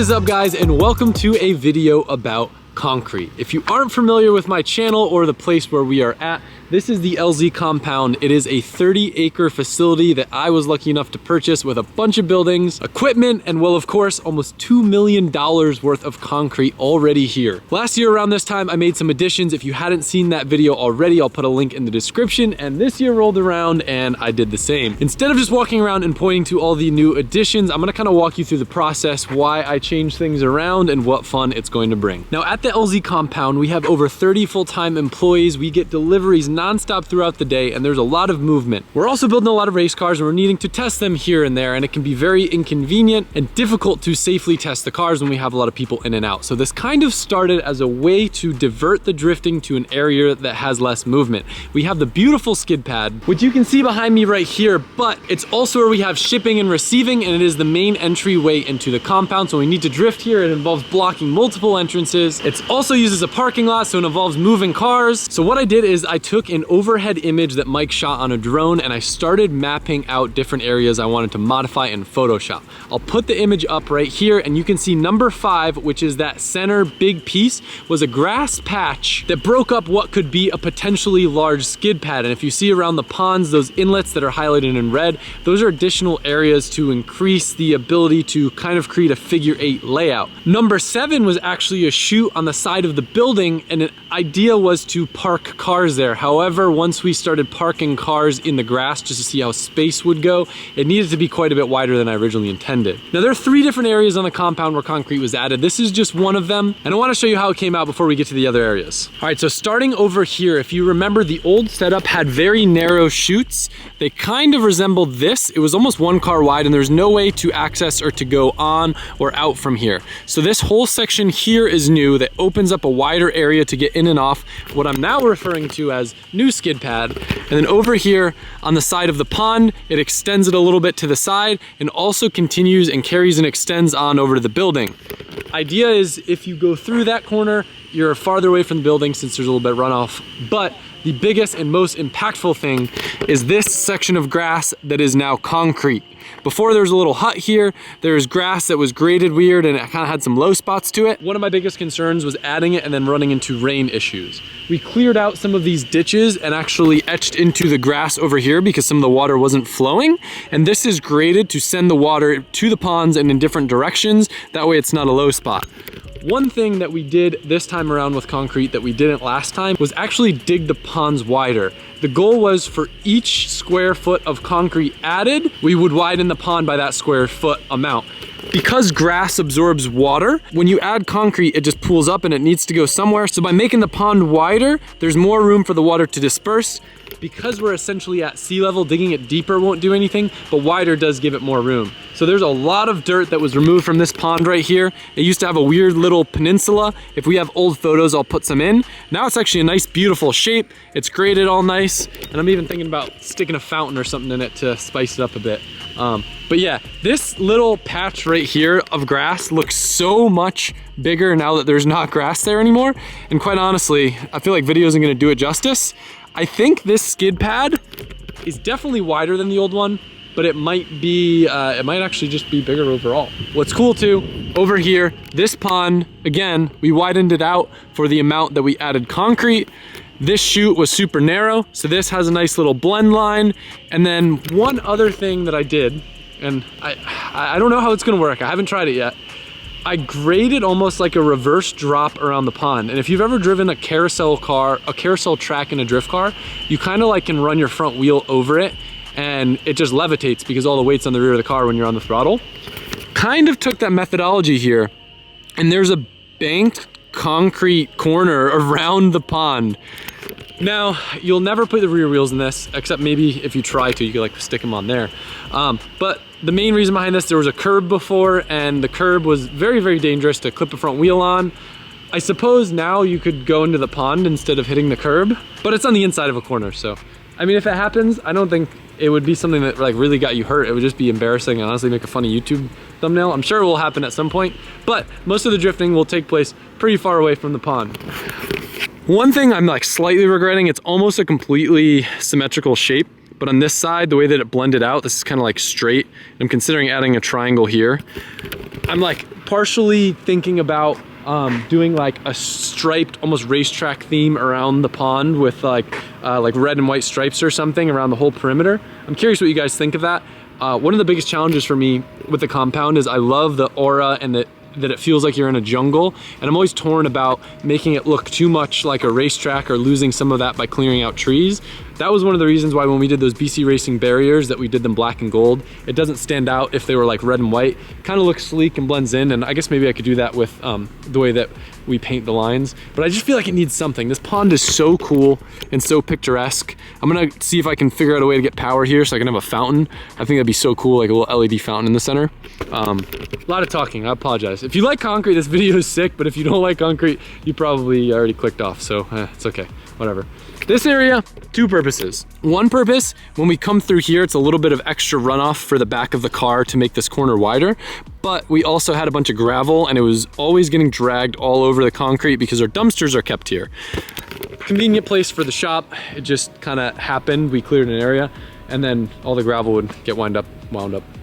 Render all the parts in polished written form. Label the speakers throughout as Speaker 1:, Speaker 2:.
Speaker 1: What is up, guys, and welcome to a video about concrete. If you aren't familiar with my channel or the place where we are at, this is the LZ compound. It is a 30-acre facility that I was lucky enough to purchase with a bunch of buildings, equipment, and well, of course, almost $2 million worth of concrete already here. Last year around this time, I made some additions. If you hadn't seen that video already, I'll put a link in the description. And this year rolled around and I did the same. Instead of just walking around and pointing to all the new additions, I'm gonna kind of walk you through the process, why I change things around, and what fun it's going to bring. Now, at the LZ compound, we have over 30 full-time employees. We get deliveries non-stop throughout the day, and there's a lot of movement. We're also building a lot of race cars, and we're needing to test them here and there, and it can be very inconvenient and difficult to safely test the cars when we have a lot of people in and out. So this kind of started as a way to divert the drifting to an area that has less movement. We have the beautiful skid pad, which you can see behind me right here, but it's also where we have shipping and receiving, and it is the main entryway into the compound. So we need to drift here. It involves blocking multiple entrances. It's also used as a parking lot, so it involves moving cars. So what I did is I took an overhead image that Mike shot on a drone, and I started mapping out different areas I wanted to modify in Photoshop. I'll put the image up right here, and you can see number 5, which is that center big piece, was a grass patch that broke up what could be a potentially large skid pad. And if you see around the ponds, those inlets that are highlighted in red, those are additional areas to increase the ability to kind of create a figure 8 layout. Number 7 was actually a chute on the side of the building, and an idea was to park cars there. However, once we started parking cars in the grass just to see how space would go, it needed to be quite a bit wider than I originally intended. Now, there are 3 different areas on the compound where concrete was added. This is just one of them, and I want to show you how it came out before we get to the other areas. All right, so starting over here, if you remember, the old setup had very narrow chutes. They kind of resembled this. It was almost 1 car wide, and there's no way to access or to go on or out from here. So this whole section here is new that opens up a wider area to get in and off what I'm now referring to as new skid pad. And then over here on the side of the pond, it extends it a little bit to the side and also continues and carries and extends on over to the building. Idea is if you go through that corner, you're farther away from the building since there's a little bit of runoff. But the biggest and most impactful thing is this section of grass that is now concrete. Before there was a little hut here, there's grass that was graded weird and it kind of had some low spots to it. One of my biggest concerns was adding it and then running into rain issues. We cleared out some of these ditches and actually etched into the grass over here because some of the water wasn't flowing. And this is graded to send the water to the ponds and in different directions. That way it's not a low spot. One thing that we did this time around with concrete that we didn't last time was actually dig the ponds wider. The goal was for each square foot of concrete added, we would widen the pond by that square foot amount. Because grass absorbs water, when you add concrete, it just pools up and it needs to go somewhere. So by making the pond wider, there's more room for the water to disperse. Because we're essentially at sea level, digging it deeper won't do anything, but wider does give it more room. So there's a lot of dirt that was removed from this pond right here. It used to have a weird little peninsula. If we have old photos, I'll put some in. Now it's actually a nice, beautiful shape. It's graded all nice. And I'm even thinking about sticking a fountain or something in it to spice it up a bit. But yeah, this little patch right here of grass looks so much bigger now that there's not grass there anymore. And quite honestly, I feel like video isn't gonna do it justice. I think this skid pad is definitely wider than the old one, but it might actually just be bigger overall. What's cool too, over here, this pond, again, we widened it out for the amount that we added concrete. This chute was super narrow, so this has a nice little blend line. And then one other thing that I did, and I don't know how it's gonna work, I haven't tried it yet. I graded almost like a reverse drop around the pond. And if you've ever driven a carousel car, a carousel track in a drift car, you kind of like can run your front wheel over it and it just levitates because all the weight's on the rear of the car when you're on the throttle. Kind of took that methodology here, and there's a banked concrete corner around the pond. Now, you'll never put the rear wheels in this, except maybe if you try to, you could like stick them on there. But the main reason behind this, there was a curb before, and the curb was very, very dangerous to clip a front wheel on. I suppose now you could go into the pond instead of hitting the curb, but it's on the inside of a corner, so. I mean, if it happens, I don't think it would be something that like really got you hurt. It would just be embarrassing and honestly make a funny YouTube thumbnail. I'm sure it will happen at some point, but most of the drifting will take place pretty far away from the pond. One thing I'm like slightly regretting, it's almost a completely symmetrical shape, but on this side, the way that it blended out, this is kind of like straight. I'm considering adding a triangle here. I'm like partially thinking about doing like a striped, almost racetrack theme around the pond with like red and white stripes or something around the whole perimeter. I'm curious what you guys think of that. One of the biggest challenges for me with the compound is I love the aura and that it feels like you're in a jungle, and I'm always torn about making it look too much like a racetrack or losing some of that by clearing out trees. That was one of the reasons why when we did those BC Racing barriers that we did them black and gold, it doesn't stand out if they were like red and white. Kind of looks sleek and blends in, and I guess maybe I could do that with the way that we paint the lines, but I just feel like it needs something. This pond is so cool and so picturesque. I'm gonna see if I can figure out a way to get power here so I can have a fountain. I think that'd be so cool, like a little LED fountain in the center. A lot of talking, I apologize. If you like concrete, this video is sick, but if you don't like concrete, you probably already clicked off, so it's okay, whatever. This area, two purposes. One purpose, when we come through here, it's a little bit of extra runoff for the back of the car to make this corner wider, but we also had a bunch of gravel and it was always getting dragged all over the concrete because our dumpsters are kept here. Convenient place for the shop. It just kind of happened. We cleared an area and then all the gravel would get wound up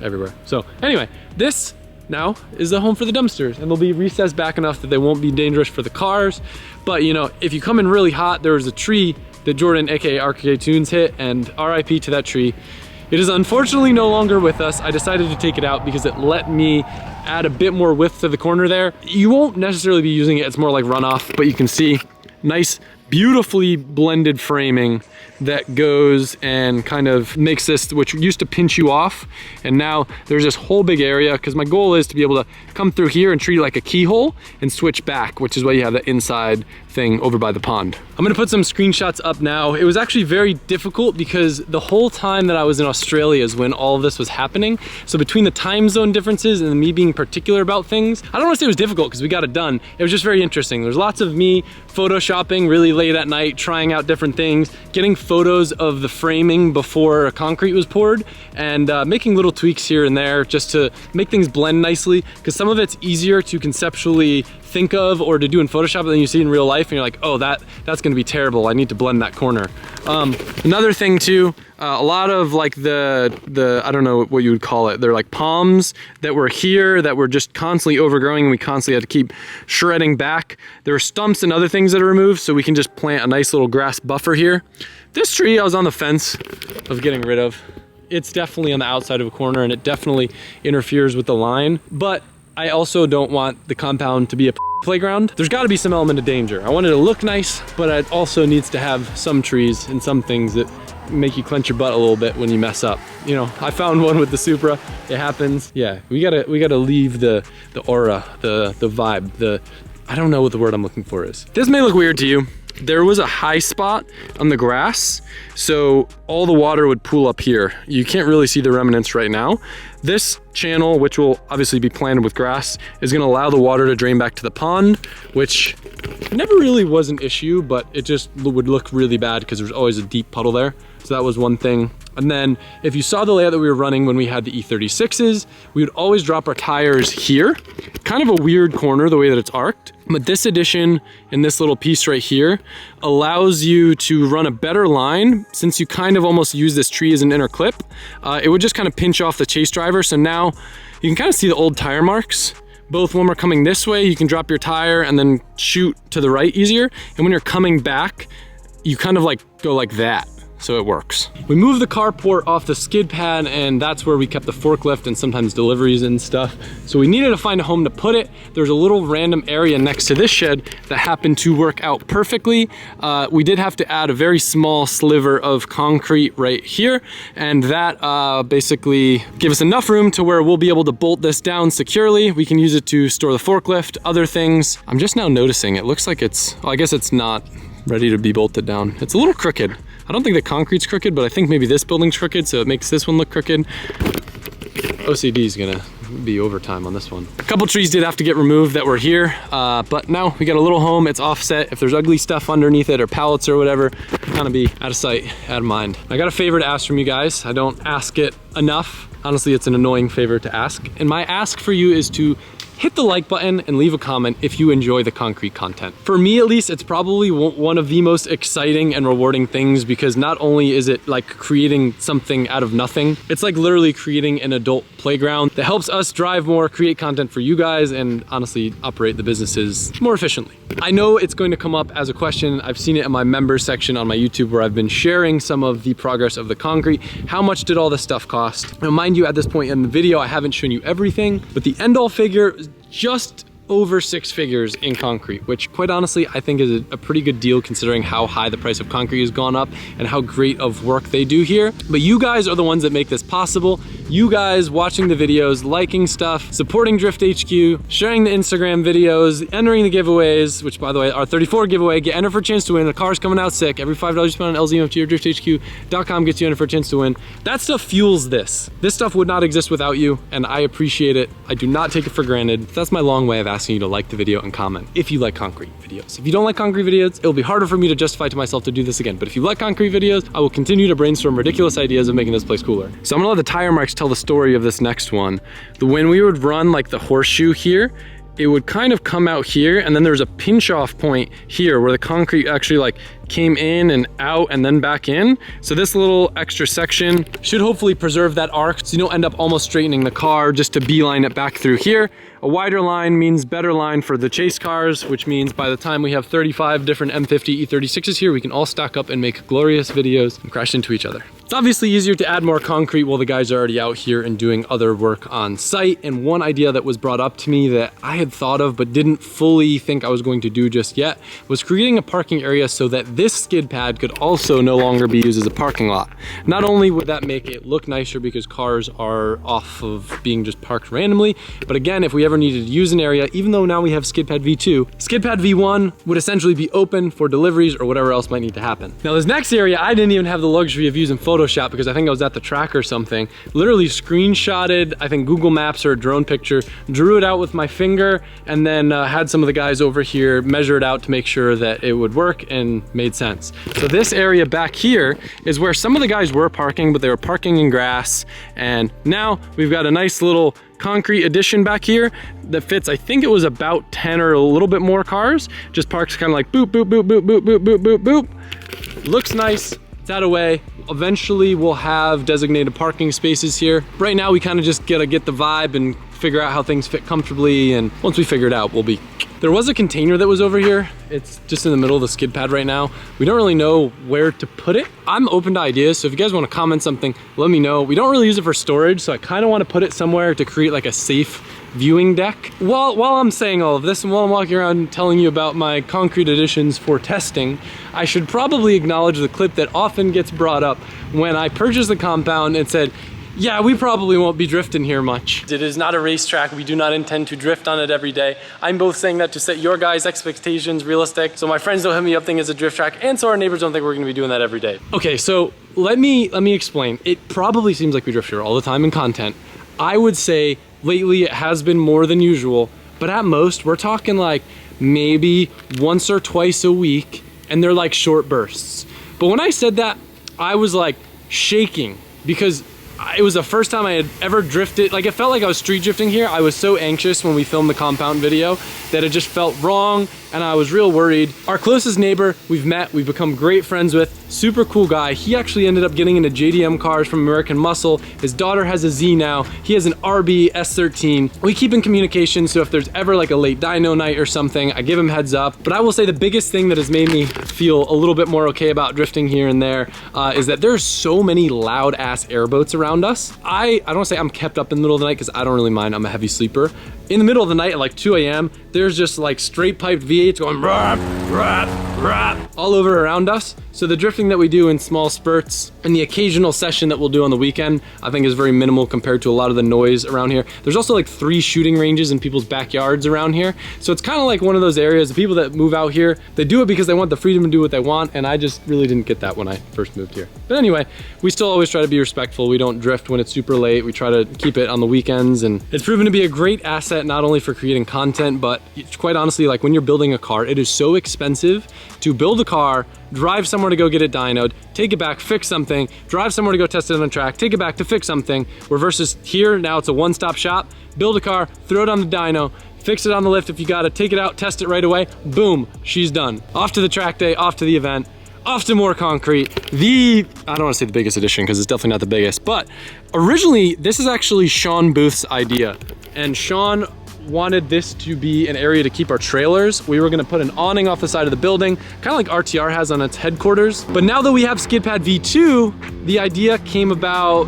Speaker 1: everywhere. So anyway, this now is the home for the dumpsters, and they'll be recessed back enough that they won't be dangerous for the cars. But you know, if you come in really hot, there was a tree that Jordan, aka RK Tunes, hit, and RIP to that tree. It is unfortunately no longer with us. I decided to take it out because it let me add a bit more width to the corner there. You won't necessarily be using it, it's more like runoff, but you can see nice, beautifully blended framing that goes and kind of makes this, which used to pinch you off, and now there's this whole big area, because my goal is to be able to come through here and treat it like a keyhole and switch back, which is why you have the inside thing over by the pond. I'm gonna put some screenshots up now. It was actually very difficult because the whole time that I was in Australia is when all of this was happening. So between the time zone differences and me being particular about things, I don't wanna say it was difficult because we got it done. It was just very interesting. There's lots of me photoshopping really late at night, trying out different things, getting photos of the framing before concrete was poured, and making little tweaks here and there just to make things blend nicely, because some of it's easier to conceptually think of or to do in Photoshop than you see in real life, and you're like, oh, that's gonna be terrible, I need to blend that corner. Another thing too, a lot of like the I don't know what you would call it, they're like palms that were here that were just constantly overgrowing, and we constantly had to keep shredding back. There are stumps and other things that are removed, so we can just plant a nice little grass buffer here. This tree I was on the fence of getting rid of. It's definitely on the outside of a corner and it definitely interferes with the line, but I also don't want the compound to be a playground. There's got to be some element of danger. I want it to look nice, but it also needs to have some trees and some things that make you clench your butt a little bit when you mess up. You know, I found one with the Supra. It happens. Yeah, we gotta leave the aura, the vibe, I don't know what the word I'm looking for is. This may look weird to you. There was a high spot on the grass, so all the water would pool up here. You can't really see the remnants right now. This channel, which will obviously be planted with grass, is gonna allow the water to drain back to the pond, which never really was an issue, but it just would look really bad because there's always a deep puddle there. So that was one thing. And then if you saw the layout that we were running when we had the E36s, we would always drop our tires here. Kind of a weird corner the way that it's arced. But this addition in this little piece right here allows you to run a better line, since you kind of almost use this tree as an inner clip. It would just kind of pinch off the chase driver. So now you can kind of see the old tire marks. Both when we're coming this way, you can drop your tire and then shoot to the right easier. And when you're coming back, you kind of like go like that. So it works. We moved the carport off the skid pad, and that's where we kept the forklift and sometimes deliveries and stuff. So we needed to find a home to put it. There's a little random area next to this shed that happened to work out perfectly. We did have to add a very small sliver of concrete right here, and that basically gave us enough room to where we'll be able to bolt this down securely. We can use it to store the forklift, other things. I'm just now noticing it looks like it's, well, I guess it's not ready to be bolted down. It's a little crooked. I don't think the concrete's crooked, but I think maybe this building's crooked, so it makes this one look crooked. OCD is gonna be overtime on this one. A couple trees did have to get removed that were here, but now we got a little home. It's offset. If there's ugly stuff underneath it or pallets or whatever, kind of be out of sight, out of mind. I got a favor to ask from you guys. I don't ask it enough. Honestly, it's an annoying favor to ask. And my ask for you is to hit the like button and leave a comment if you enjoy the concrete content. For me at least, it's probably one of the most exciting and rewarding things, because not only is it like creating something out of nothing, it's like literally creating an adult playground that helps us drive more, create content for you guys, and honestly operate the businesses more efficiently. I know it's going to come up as a question. I've seen it in my members section on my YouTube where I've been sharing some of the progress of the concrete. How much did all this stuff cost? Now, mind you, at this point in the video, I haven't shown you everything, but the end all figure is just over 6 figures in concrete, which quite honestly, I think is a pretty good deal considering how high the price of concrete has gone up and how great of work they do here. But you guys are the ones that make this possible. You guys watching the videos, liking stuff, supporting Drift HQ, sharing the Instagram videos, entering the giveaways, which by the way, our 34 giveaway, get entered for a chance to win. The car's coming out sick. Every $5 you spend on LZMFT or drifthq.com gets you entered for a chance to win. That stuff fuels this. This stuff would not exist without you, and I appreciate it. I do not take it for granted. That's my long way of asking you to like the video and comment if you like concrete videos. If you don't like concrete videos, it'll be harder for me to justify to myself to do this again. But if you like concrete videos, I will continue to brainstorm ridiculous ideas of making this place cooler. So I'm gonna let the tire marks tell the story of this next one. When we would run like the horseshoe here, it would kind of come out here, and then there's a pinch off point here where the concrete actually like came in and out and then back in. So this little extra section should hopefully preserve that arc so you don't end up almost straightening the car just to beeline it back through here. A wider line means better line for the chase cars, which means by the time we have 35 different M50 E36s here, we can all stack up and make glorious videos and crash into each other. It's obviously easier to add more concrete while the guys are already out here and doing other work on site. And one idea that was brought up to me that I had thought of but didn't fully think I was going to do just yet was creating a parking area so that this skid pad could also no longer be used as a parking lot. Not only would that make it look nicer because cars are off of being just parked randomly, but again, if we ever needed to use an area, even though now we have skid pad V2, skid pad V1 would essentially be open for deliveries or whatever else might need to happen. Now this next area, I didn't even have the luxury of using Photoshop because I think I was at the track or something. Literally screenshotted, I think Google Maps or a drone picture, drew it out with my finger, and then had some of the guys over here measure it out to make sure that it would work and made sense. So this area back here is where some of the guys were parking, but they were parking in grass. And now we've got a nice little concrete addition back here that fits, I think it was about 10 or a little bit more cars. Just parks kind of like boop, boop, boop, boop, boop, boop, boop, boop, boop. Looks nice. It's out of way. Eventually we'll have designated parking spaces here. Right now we kind of just gotta get the vibe and figure out how things fit comfortably, and once we figure it out, we'll be. There was a container that was over here. It's just in the middle of the skid pad right now. We don't really know where to put it. I'm open to ideas, so if you guys want to comment something, let me know. We don't really use it for storage, so I kind of want to put it somewhere to create like a safe viewing deck. While I'm saying all of this and while I'm walking around telling you about my concrete additions for testing, I should probably acknowledge the clip that often gets brought up when I purchased the compound and said, yeah, we probably won't be drifting here much. It is not a racetrack. We do not intend to drift on it every day. I'm both saying that to set your guys' expectations realistic, so my friends don't hit me up thinking it's a drift track, and so our neighbors don't think we're gonna be doing that every day. Okay, so let me explain. It probably seems like we drift here all the time in content. I would say lately it has been more than usual, but at most we're talking like maybe once or twice a week, and they're like short bursts. But when I said that, I was like shaking because it was the first time I had ever drifted. Like, it felt like I was street drifting here. I was so anxious when we filmed the compound video that it just felt wrong, and I was real worried. Our closest neighbor we've met, we've become great friends with, super cool guy. He actually ended up getting into JDM cars from American Muscle. His daughter has a Z now. He has an RB S13. We keep in communication, so if there's ever like a late dyno night or something, I give him heads up. But I will say the biggest thing that has made me feel a little bit more okay about drifting here and there is that there's so many loud ass airboats around us. I don't say I'm kept up in the middle of the night because I don't really mind. I'm a heavy sleeper. In the middle of the night at like 2 a.m., there's just like straight piped V8s going rap, rap, rap all over around us. So the drifting that we do in small spurts and the occasional session that we'll do on the weekend, I think is very minimal compared to a lot of the noise around here. There's also like 3 shooting ranges in people's backyards around here. So it's kind of like one of those areas, the people that move out here, they do it because they want the freedom to do what they want. And I just really didn't get that when I first moved here. But anyway, we still always try to be respectful. We don't drift when it's super late. We try to keep it on the weekends, and it's proven to be a great asset, not only for creating content, but quite honestly, like when you're building a car, it is so expensive to build a car, drive somewhere to go get it dynoed, take it back, fix something, drive somewhere to go test it on a track, take it back to fix something, where versus here, now it's a one-stop shop. build a car, throw it on the dyno, fix it on the lift if you gotta, take it out, test it right away, boom, she's done. Off to the track day, off to the event, off to more concrete. I don't wanna say the biggest addition because it's definitely not the biggest, but originally this is actually Sean Booth's idea. And Sean wanted this to be an area to keep our trailers. We were gonna put an awning off the side of the building, kind of like RTR has on its headquarters. But now that we have Skid Pad V2, the idea came about,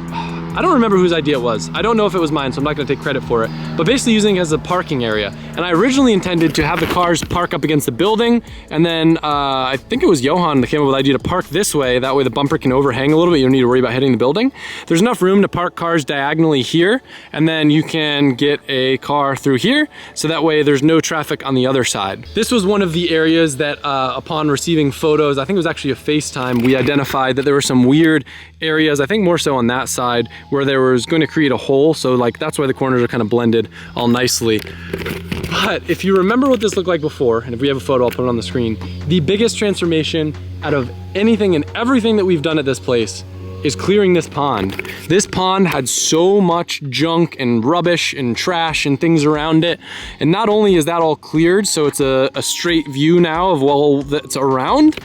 Speaker 1: I don't remember whose idea it was. I don't know if it was mine, so I'm not gonna take credit for it. But basically using it as a parking area. And I originally intended to have the cars park up against the building, and then I think it was Johan that came up with the idea to park this way. That way the bumper can overhang a little bit. You don't need to worry about hitting the building. There's enough room to park cars diagonally here, and then you can get a car through here, so that way there's no traffic on the other side. This was one of the areas that upon receiving photos, I think it was actually a FaceTime, we identified that there were some weird areas, I think more so on that side, where there was going to create a hole. So like that's why the corners are kind of blended all nicely. But if you remember what this looked like before, and if we have a photo, I'll put it on the screen, the biggest transformation out of anything and everything that we've done at this place is clearing this pond. This pond had so much junk and rubbish and trash and things around it. And not only is that all cleared, so it's a straight view now of all that's around,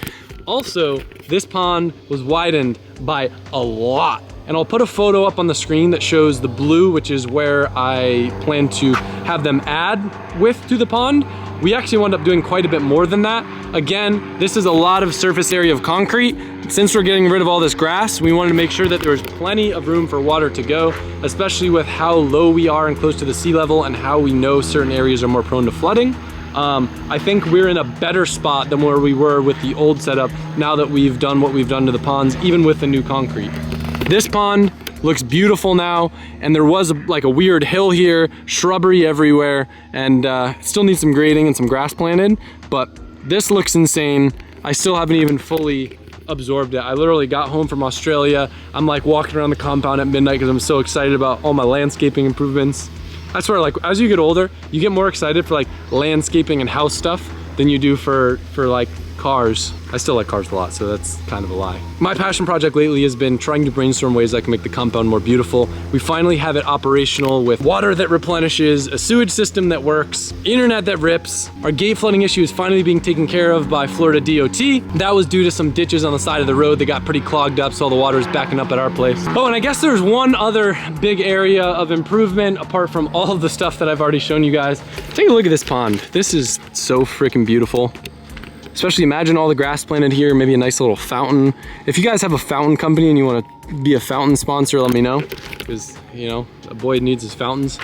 Speaker 1: also, this pond was widened by a lot. And I'll put a photo up on the screen that shows the blue, which is where I plan to have them add width to the pond. We actually wound up doing quite a bit more than that. Again, this is a lot of surface area of concrete. Since we're getting rid of all this grass, we wanted to make sure that there's plenty of room for water to go, especially with how low we are and close to the sea level and how we know certain areas are more prone to flooding. I think we're in a better spot than where we were with the old setup now that we've done what we've done to the ponds, even with the new concrete. This pond looks beautiful now, and there was like a weird hill here, shrubbery everywhere, and it still needs some grading and some grass planted, but this looks insane. I still haven't even fully absorbed it. I literally got home from Australia. I'm like walking around the compound at midnight because I'm so excited about all my landscaping improvements. I swear, like as you get older, you get more excited for like landscaping and house stuff than you do for like cars. I still like cars a lot, so that's kind of a lie. My passion project lately has been trying to brainstorm ways I can make the compound more beautiful. We finally have it operational with water that replenishes, a sewage system that works, internet that rips. Our gate flooding issue is finally being taken care of by Florida DOT. That was due to some ditches on the side of the road that got pretty clogged up, so all the water is backing up at our place. Oh, and I guess there's one other big area of improvement apart from all of the stuff that I've already shown you guys. Take a look at this pond. This is so freaking beautiful. Especially imagine all the grass planted here, maybe a nice little fountain. If you guys have a fountain company and you want to be a fountain sponsor, let me know, because you know, a boy needs his fountains.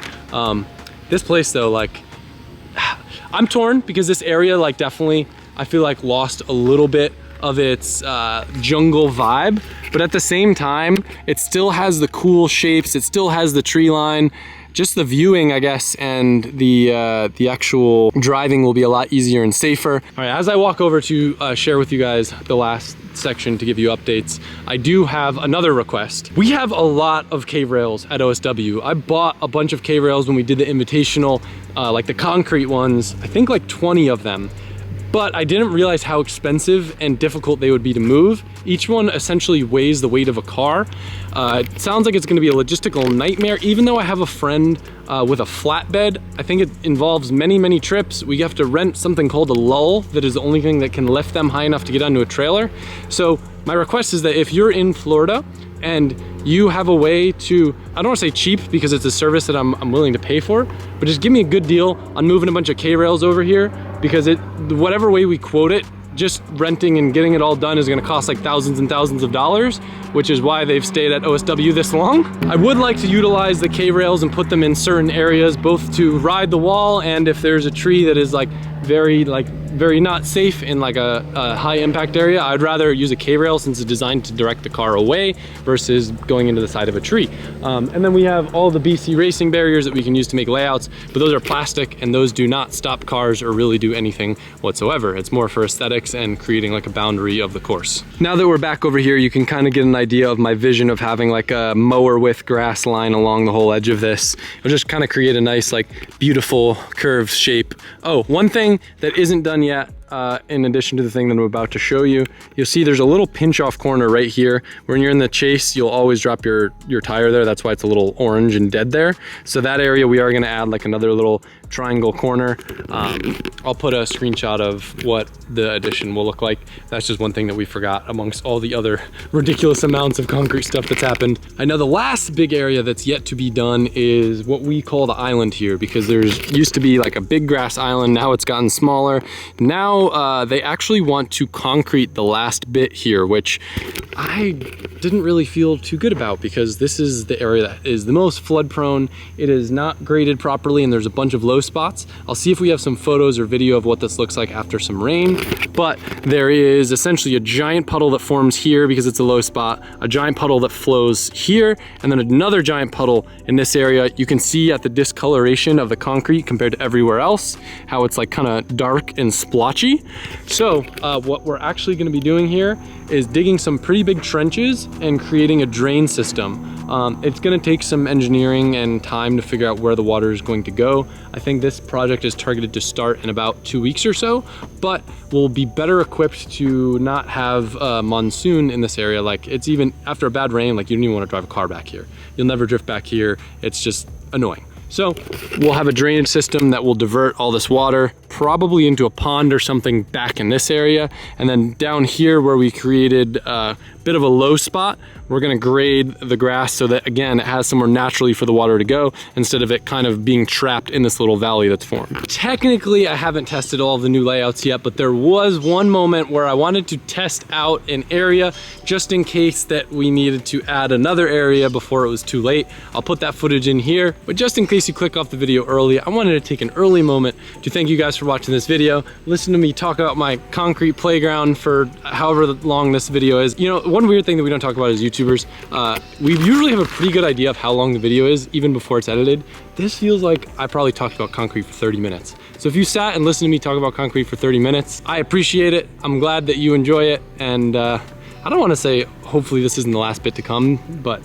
Speaker 1: This place though, like, I'm torn because this area, like, definitely I feel like lost a little bit of its jungle vibe, but at the same time, it still has the cool shapes, it still has the tree line. Just the viewing, I guess, and the actual driving will be a lot easier and safer. All right, as I walk over to share with you guys the last section to give you updates, I do have another request. We have a lot of K-rails at OSW. I bought a bunch of K-rails when we did the Invitational, like the concrete ones, I think like 20 of them. But I didn't realize how expensive and difficult they would be to move. Each one essentially weighs the weight of a car. It sounds like it's gonna be a logistical nightmare. Even though I have a friend with a flatbed, I think it involves many, many trips. We have to rent something called a lull that is the only thing that can lift them high enough to get onto a trailer. So my request is that if you're in Florida and you have a way to, I don't wanna say cheap because it's a service that I'm willing to pay for, but just give me a good deal on moving a bunch of K-rails over here, because whatever way we quote it, just renting and getting it all done is gonna cost like thousands and thousands of dollars, which is why they've stayed at OSW this long. I would like to utilize the K-rails and put them in certain areas, both to ride the wall and if there's a tree that is like very not safe in like a high impact area, I'd rather use a K-rail since it's designed to direct the car away versus going into the side of a tree. And then we have all the BC racing barriers that we can use to make layouts, but those are plastic and those do not stop cars or really do anything whatsoever. It's more for aesthetics and creating like a boundary of the course. Now that we're back over here, you can kind of get an idea of my vision of having like a mower width grass line along the whole edge of this. It'll just kind of create a nice like beautiful curved shape. Oh, one thing that isn't done yet in addition to the thing that I'm about to show you. You'll see there's a little pinch off corner right here. When you're in the chase, you'll always drop your tire there. That's why it's a little orange and dead there. So that area, we are gonna add like another little triangle corner. I'll put a screenshot of what the addition will look like. That's just one thing that we forgot amongst all the other ridiculous amounts of concrete stuff that's happened. I know the last big area that's yet to be done is what we call the island here, because there's used to be like a big grass island. Now it's gotten smaller. Now they actually want to concrete the last bit here, which I didn't really feel too good about, because this is the area that is the most flood prone. It is not graded properly and there's a bunch of low spots. I'll see if we have some photos or video of what this looks like after some rain, but there is essentially a giant puddle that forms here because it's a low spot, a giant puddle that flows here, and then another giant puddle in this area. You can see at the discoloration of the concrete compared to everywhere else, how it's like kind of dark and splotchy. So what we're actually gonna be doing here is digging some pretty big trenches and creating a drain system. It's gonna take some engineering and time to figure out where the water is going to go. I think this project is targeted to start in about 2 weeks or so, but we'll be better equipped to not have a monsoon in this area. Like, it's even after a bad rain, like you don't even want to drive a car back here. You'll never drift back here. It's just annoying. So we'll have a drainage system that will divert all this water probably into a pond or something back in this area. And then down here where we created a bit of a low spot, we're gonna grade the grass so that, again, it has somewhere naturally for the water to go instead of it kind of being trapped in this little valley that's formed. Technically, I haven't tested all of the new layouts yet, but there was one moment where I wanted to test out an area just in case that we needed to add another area before it was too late. I'll put that footage in here, but just in case you click off the video early, I wanted to take an early moment to thank you guys for watching this video. Listen to me talk about my concrete playground for however long this video is. You know, one weird thing that we don't talk about as YouTubers, we usually have a pretty good idea of how long the video is even before it's edited. This feels like I probably talked about concrete for 30 minutes. So if you sat and listened to me talk about concrete for 30 minutes, I appreciate it. I'm glad that you enjoy it. And I don't want to say hopefully this isn't the last bit to come, but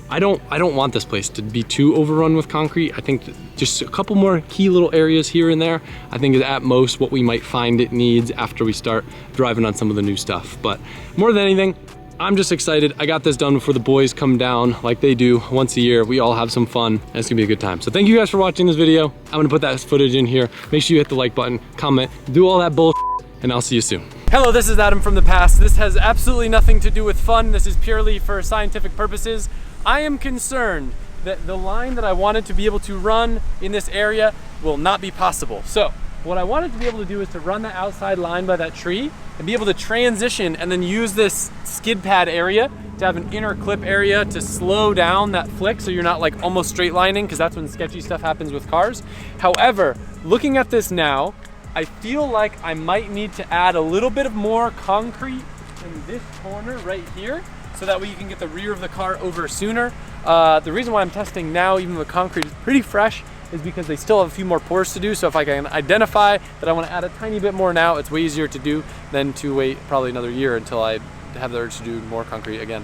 Speaker 1: I don't want this place to be too overrun with concrete. I think just a couple more key little areas here and there, I think is at most what we might find it needs after we start driving on some of the new stuff. But more than anything, I'm just excited. I got this done before the boys come down like they do once a year. We all have some fun and it's gonna be a good time. So thank you guys for watching this video. I'm gonna put that footage in here. Make sure you hit the like button, comment, do all that bullshit, and I'll see you soon. Hello, this is Adam from the past. This has absolutely nothing to do with fun. This is purely for scientific purposes. I am concerned that the line that I wanted to be able to run in this area will not be possible. So what I wanted to be able to do is to run the outside line by that tree and be able to transition and then use this skid pad area to have an inner clip area to slow down that flick so you're not like almost straight lining, because that's when sketchy stuff happens with cars. However, looking at this now, I feel like I might need to add a little bit of more concrete in this corner right here, so that way you can get the rear of the car over sooner. The reason why I'm testing now, even though the concrete is pretty fresh, is because they still have a few more pours to do. So if I can identify that I want to add a tiny bit more now, it's way easier to do than to wait probably another year until I have the urge to do more concrete again.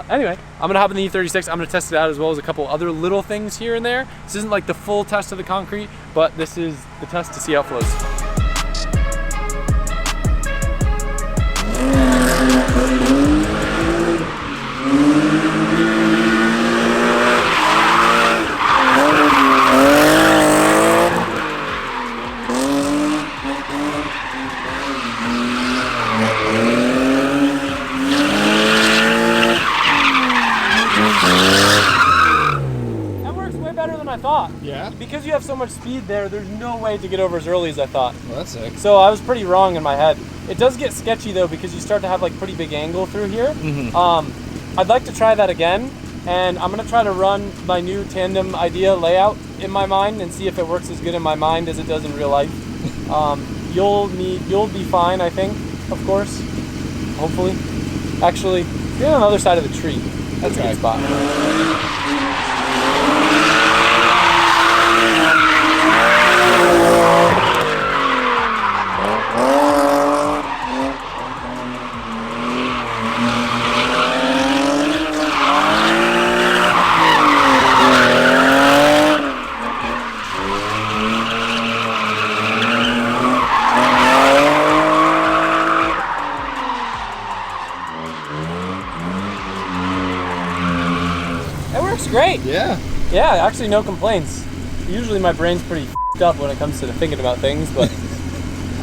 Speaker 1: Anyway, I'm gonna hop in the E36. I'm gonna test it out as well as a couple other little things here and there. This isn't like the full test of the concrete, but this is the test to see how it flows. Yeah? Because you have so much speed there, there's no way to get over as early as I thought.
Speaker 2: Well, that's sick.
Speaker 1: So I was pretty wrong in my head. It does get sketchy though, because you start to have like pretty big angle through here. Mm-hmm. I'd like to try that again, and I'm gonna try to run my new tandem idea layout in my mind and see if it works as good in my mind as it does in real life. You'll be fine, I think, of course, hopefully. Actually, get on the other side of the tree. That's okay. A good spot.
Speaker 2: Yeah.
Speaker 1: Yeah, actually no complaints. Usually my brain's pretty f***ed up when it comes to thinking about things, but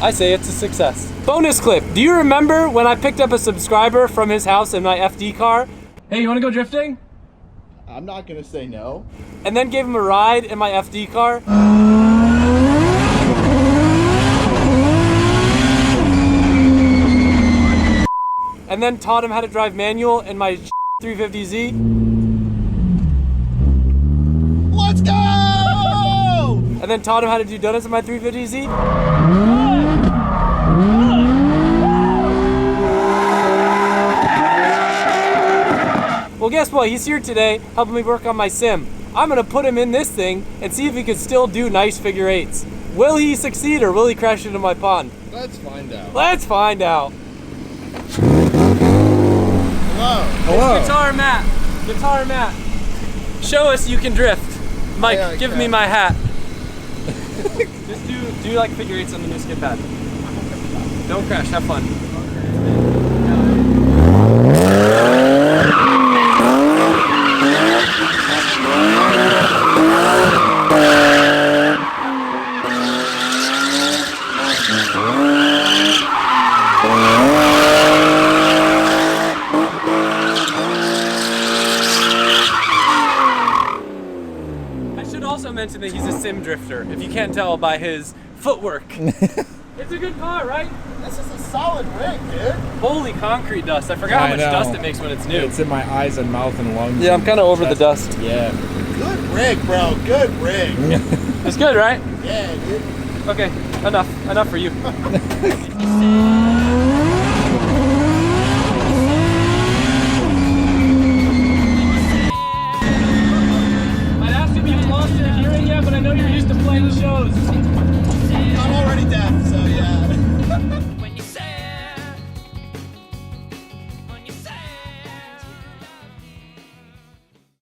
Speaker 1: I say it's a success. Bonus clip. Do you remember when I picked up a subscriber from his house in my FD car? Hey, you wanna go drifting?
Speaker 2: I'm not gonna say no.
Speaker 1: And then gave him a ride in my FD car? And then taught him how to drive manual in my 350Z.
Speaker 2: Let's go!
Speaker 1: And then taught him how to do donuts in my 350Z. Well, guess what? He's here today helping me work on my sim. I'm gonna put him in this thing and see if he can still do nice figure eights. Will he succeed or will he crash into my pond?
Speaker 2: Let's find out.
Speaker 1: Let's find out.
Speaker 2: Hello.
Speaker 1: Hello. It's Guitar Matt. Guitar Matt. Show us you can drift. Mike,
Speaker 2: Yeah,
Speaker 1: give me my hat. Just do like figure eights on the new skid pad. Don't crash, have fun. I should also mention that he's a sim drifter, if you can't tell by his footwork. It's a good car, right?
Speaker 2: This is a solid rig, dude.
Speaker 1: Holy concrete dust. I forgot how much dust it makes when it's new.
Speaker 3: It's in my eyes and mouth and lungs.
Speaker 1: Yeah, I'm kind of over the dust.
Speaker 3: Yeah.
Speaker 2: Good rig, bro. Good rig.
Speaker 1: It's good, right?
Speaker 2: Yeah, dude.
Speaker 1: Okay, enough. Enough for you. I'd ask if you've lost your hearing yet, but I know you're used to playing shows.
Speaker 2: I'm already deaf.